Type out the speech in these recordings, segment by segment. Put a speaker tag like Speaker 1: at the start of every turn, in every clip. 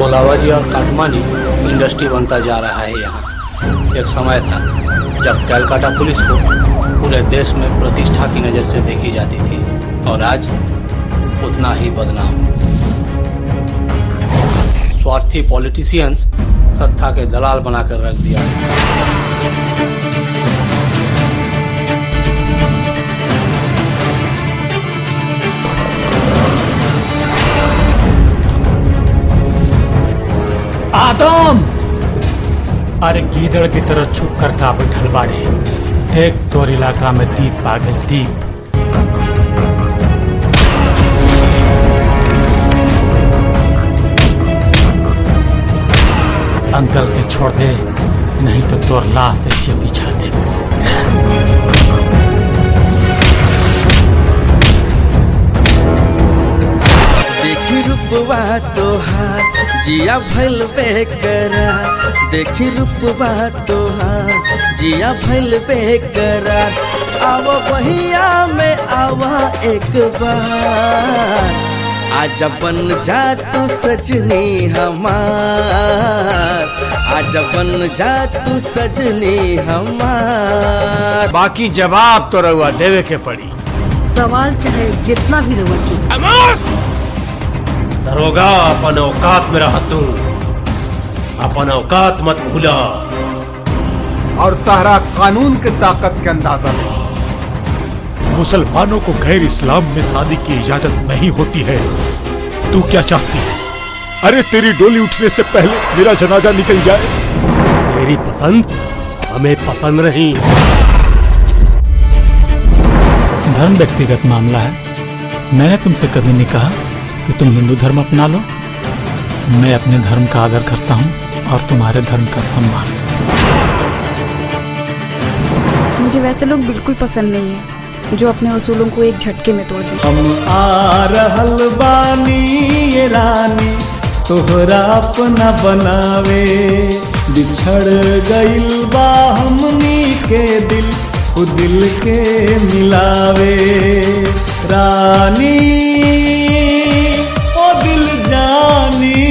Speaker 1: तोलाबाजी और काटमानी इंडस्ट्री बनता जा रहा है यहाँ। एक समय था जब कलकत्ता पुलिस को पूरे देश में प्रतिष्ठा की नज़र से देखी जाती थी, और आज उतना ही बदनाम। स्वार्थी पॉलिटिशियंस सत्ता के दलाल बनाकर रख दिया।
Speaker 2: आदम, अरे गीदड़ की तरह छुप कर का बैठल बाड़े। देख तोर इलाका में दीप पागल दीप। अंकल के छोड़ दे, नहीं तो तोर लाश से बिछा दे।
Speaker 3: देखी रूपवा तोहार जिया भइल बेकरार, देखी रूपवा तोहार जिया भइल बेकरार। आवा बहिया में आवा एक बार, आजा बन जा तू सजनी हमार, आजा बन जा तू सजनी हमार।
Speaker 4: बाकी जवाब तो रहुआ देवे के पड़ी।
Speaker 5: सवाल चाहे जितना भी रहुआ चुप।
Speaker 4: दरोगा अपन औकात में रह तू, अपन औकात मत भूला।
Speaker 6: और तारा कानून के ताकत के अंदाजा नहीं।
Speaker 7: मुसलमानों को गैर इस्लाम में शादी की इजाजत नहीं होती है। तू क्या चाहती है? अरे तेरी डोली उठने से पहले मेरा जनाजा निकल जाए।
Speaker 4: तेरी पसंद हमें पसंद नहीं।
Speaker 2: धर्म व्यक्तिगत मामला है। मैंने तुमसे कभी नहीं कहा कि तुम हिंदू धर्म अपना लो। मैं अपने धर्म का आदर करता हूँ और तुम्हारे धर्म का सम्मान।
Speaker 8: मुझे वैसे लोग बिल्कुल पसंद नहीं है जो अपने उसूलों को एक झटके में तोड़ दे।
Speaker 9: हम आ रहल बानी ये रानी, तोहरा अपना बनावे। बिछड़ गइल बा हमनी के दिल, वो दिल के मिलावे। रानी ओ दिल जानी,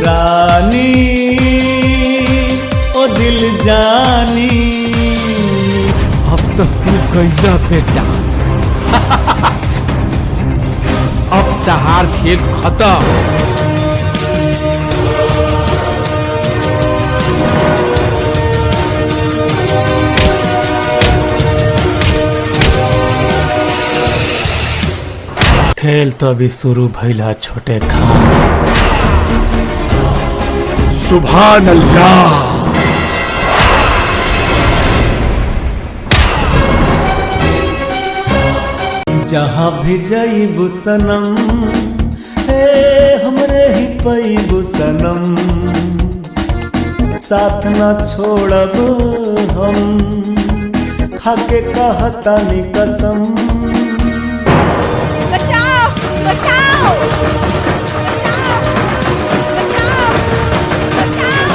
Speaker 9: रानी ओ दिल जानी।
Speaker 4: अब तो तू गईला बेटा। अब तहार खेल खत्म।
Speaker 2: खेल तो अभी शुरू भइला छोटे खान।
Speaker 7: सुभान अल्लाह।
Speaker 9: जहाँ भी जाइबू सनम, हे हमरे ही पैबू सनम। साथ ना छोड़ब हम, खाके कहतानी कसम।
Speaker 8: बचाओ बचाओ बचाओ बचाओ।